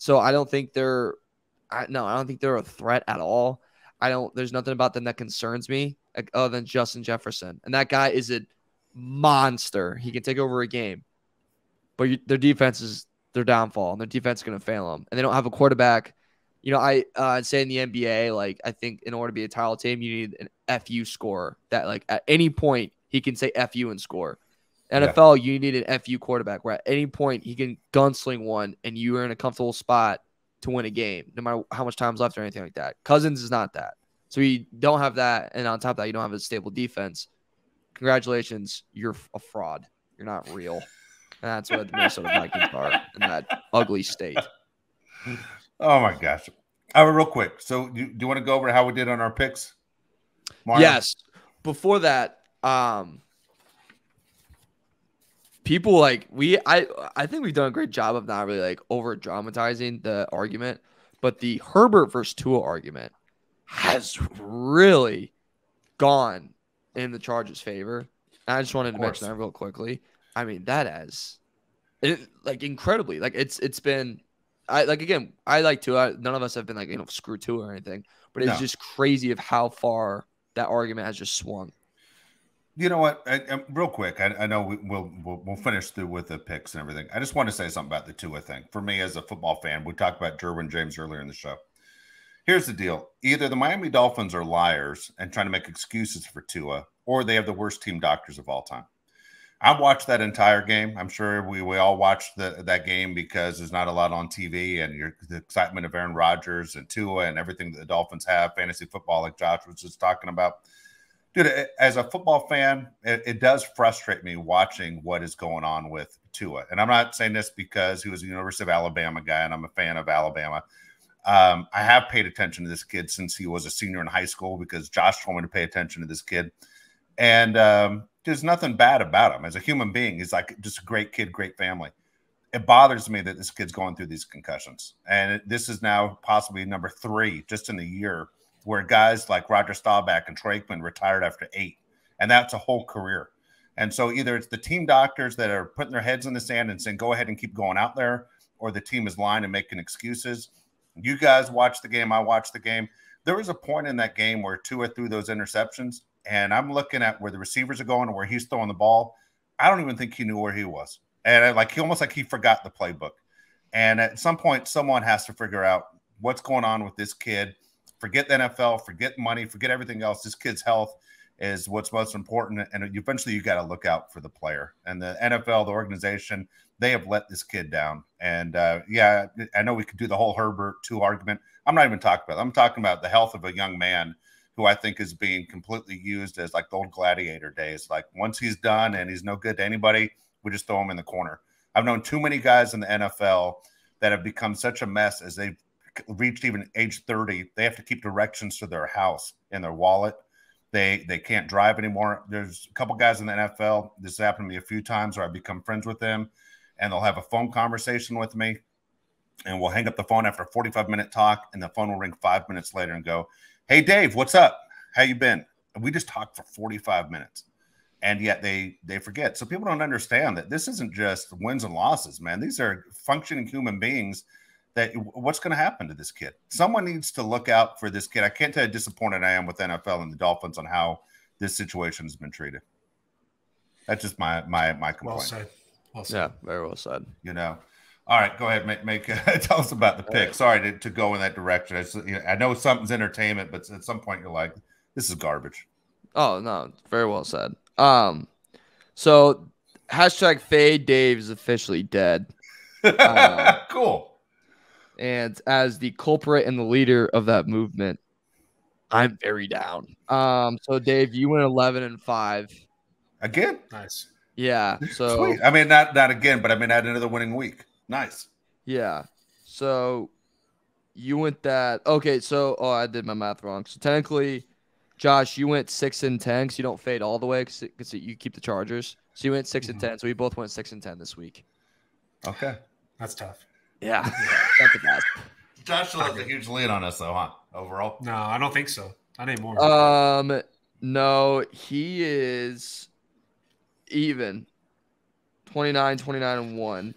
So I don't think they're a threat at all. There's nothing about them that concerns me other than Justin Jefferson. And that guy is a monster. He can take over a game. But their defense is their downfall, and their defense is going to fail them. And they don't have a quarterback. You know, I'd say in the NBA, like, I think in order to be a title team, you need an FU scorer that, like, at any point he can say FU and score. NFL, you need an FU quarterback where at any point he can gunsling one and you are in a comfortable spot to win a game, no matter how much time's left or anything like that. Cousins is not that. So you don't have that, and on top of that, you don't have a stable defense. Congratulations, you're a fraud. You're not real. And that's what the Minnesota Vikings are in that ugly state. Oh, my gosh. Real quick. So do you want to go over how we did on our picks? Mario? Yes. Before that, people like I think we've done a great job of not really like over dramatizing the argument, but the Herbert versus Tua argument has really gone in the Chargers' favor. And I just wanted to mention that real quickly. I mean, that has like incredibly, like it's been I like Tua. None of us have been like, screw Tua or anything, but it's just crazy of how far that argument has just swung. You know what? Real quick, I know we'll finish through with the picks and everything. I just want to say something about the Tua thing. For me, as a football fan, we talked about Derwin James earlier in the show. Here's the deal: either the Miami Dolphins are liars and trying to make excuses for Tua, or they have the worst team doctors of all time. I watched that entire game. I'm sure we all watched that game because there's not a lot on TV, and the excitement of Aaron Rodgers and Tua and everything that the Dolphins have, fantasy football, like Josh was just talking about. Dude, as a football fan, it does frustrate me watching what is going on with Tua. And I'm not saying this because he was a University of Alabama guy, and I'm a fan of Alabama. I have paid attention to this kid since he was a senior in high school because Josh told me to pay attention to this kid. And there's nothing bad about him. As a human being, he's like just a great kid, great family. It bothers me that this kid's going through these concussions. And this is now possibly number 3 just in a year where guys like Roger Staubach and Troy Aikman retired after 8. And that's a whole career. And so either it's the team doctors that are putting their heads in the sand and saying, go ahead and keep going out there, or the team is lying and making excuses. You guys watch the game. I watched the game. There was a point in that game where Tua threw those interceptions, and I'm looking at where the receivers are going and where he's throwing the ball. I don't even think he knew where he was. And he forgot the playbook. And at some point, someone has to figure out what's going on with this kid. Forget the NFL, forget money, forget everything else. This kid's health is what's most important. And eventually you got to look out for the player. And the NFL, the organization, they have let this kid down. And I know we could do the whole Herbert 2 argument. I'm not even talking about that. I'm talking about the health of a young man who I think is being completely used as like the old gladiator days. Like once he's done and he's no good to anybody, we just throw him in the corner. I've known too many guys in the NFL that have become such a mess as they've reached even age 30. They have to keep directions to their house in their wallet. They can't drive anymore. There's a couple guys in the NFL. This has happened to me a few times where I become friends with them, and they'll have a phone conversation with me, and we'll hang up the phone after a 45-minute talk, and the phone will ring 5 minutes later and go, "Hey, Dave, what's up? How you been?" And we just talked for 45 minutes, and yet they forget. So people don't understand that this isn't just wins and losses, man. These are functioning human beings. That what's going to happen to this kid? Someone needs to look out for this kid. I can't tell you how disappointed I am with NFL and the Dolphins on how this situation has been treated. That's just my complaint. Well said. Yeah, very well said. All right, go ahead. Make tell us about the pick. Sorry to go in that direction. I know something's entertainment, but at some point you're like, this is garbage. Oh no, very well said. So hashtag Fade Dave is officially dead. Cool. And as the culprit and the leader of that movement, I'm very down. So Dave, you went 11-5 again. Nice. Yeah. So sweet. I mean, not again, but I mean, I had another winning week. Nice. Yeah. So you went that. Okay. So I did my math wrong. So technically, Josh, you went 6-10 because you don't fade all the way because you keep the Chargers. So you went 6-10. So we both went 6-10 this week. Okay. That's tough. Yeah. That's the best. Josh still has a huge lead on us, though, huh? Overall? No, I don't think so. Not anymore. No, he is even 29-1.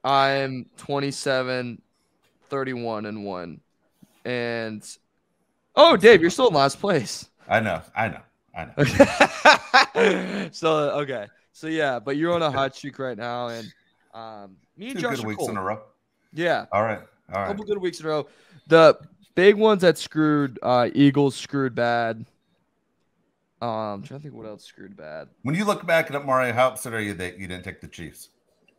I'm 27-31-1. And Dave, you're still in last place. I know. So okay. So yeah, but you're on a hot streak right now, and me and 2 Josh good are weeks cool. in a row. Yeah. All right. A couple good weeks in a row. The big ones that screwed Eagles screwed bad. I'm trying to think what else screwed bad. When you look back at it, Mario, how upset are you that you didn't take the Chiefs?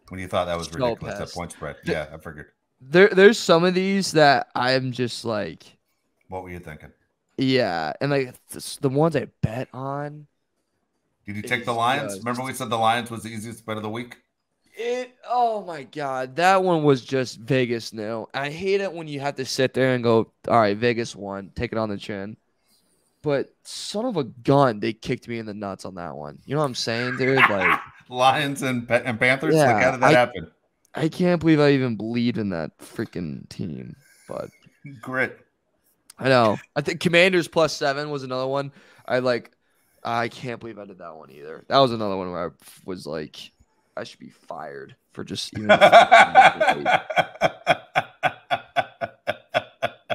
When you thought that was ridiculous, that point spread. Yeah, I figured. There's some of these that I'm just like. What were you thinking? Yeah, and like the ones I bet on. Did you take the Lions? Remember we said the Lions was the easiest bet of the week? Oh my God, that one was just Vegas knew. I hate it when you have to sit there and go, all right, Vegas won, take it on the chin. But son of a gun, they kicked me in the nuts on that one. You know what I'm saying, dude? Like Lions and Panthers. Yeah, like, how did that happen? I can't believe I even believed in that freaking team. But grit. I know. I think Commanders +7 was another one. I can't believe I did that one either. That was another one where I was like, I should be fired for just even.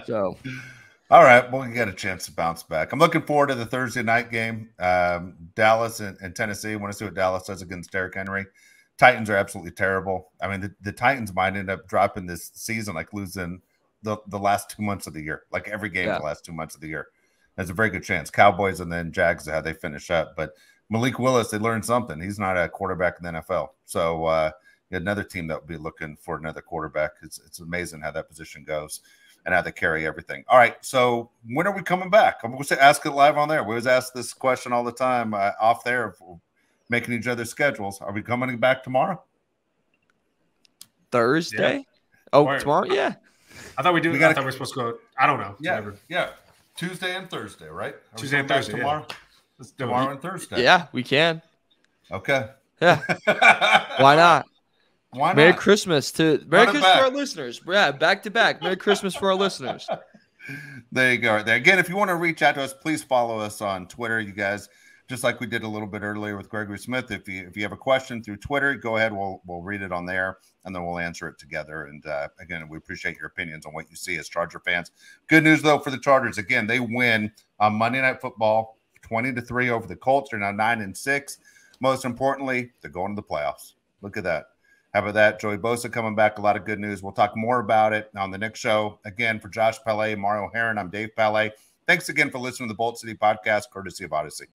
So, all right. Well, you got a chance to bounce back. I'm looking forward to the Thursday night game. Dallas and Tennessee. I want to see what Dallas does against Derrick Henry. Titans are absolutely terrible. I mean, the Titans might end up dropping this season, like losing the last 2 months of the year, like every game the last 2 months of the year. There's a very good chance. Cowboys and then Jags, how they finish up. But Malik Willis, they learned something. He's not a quarterback in the NFL. So another team that would be looking for another quarterback. It's amazing how that position goes and how they carry everything. All right, so when are we coming back? I'm going to ask it live on there. We always ask this question all the time off there, making each other's schedules. Are we coming back tomorrow? Thursday? Yeah. Oh, tomorrow? Yeah. I thought we thought we were supposed to go. I don't know. Yeah, yeah. Tuesday and Thursday, right? Tuesday and Thursday. Tomorrow? Yeah. Tomorrow and Thursday. Yeah, we can. Okay. Yeah. Why not? Why not? Merry Christmas for our listeners. Yeah, back to back. Merry Christmas for our listeners. There you go. There again, if you want to reach out to us, please follow us on Twitter, you guys. Just like we did a little bit earlier with Gregory Smith. If you have a question through Twitter, go ahead. We'll read it on there, and then we'll answer it together. And again, we appreciate your opinions on what you see as Charger fans. Good news though for the Chargers. Again, they win on Monday Night Football, 20-3 over the Colts. They're now 9-6. Most importantly, they're going to the playoffs. Look at that. How about that? Joey Bosa coming back. A lot of good news. We'll talk more about it on the next show. Again, for Josh Pele, Mario Heron, I'm Dave Pele. Thanks again for listening to the Bolt City Podcast, courtesy of Odyssey.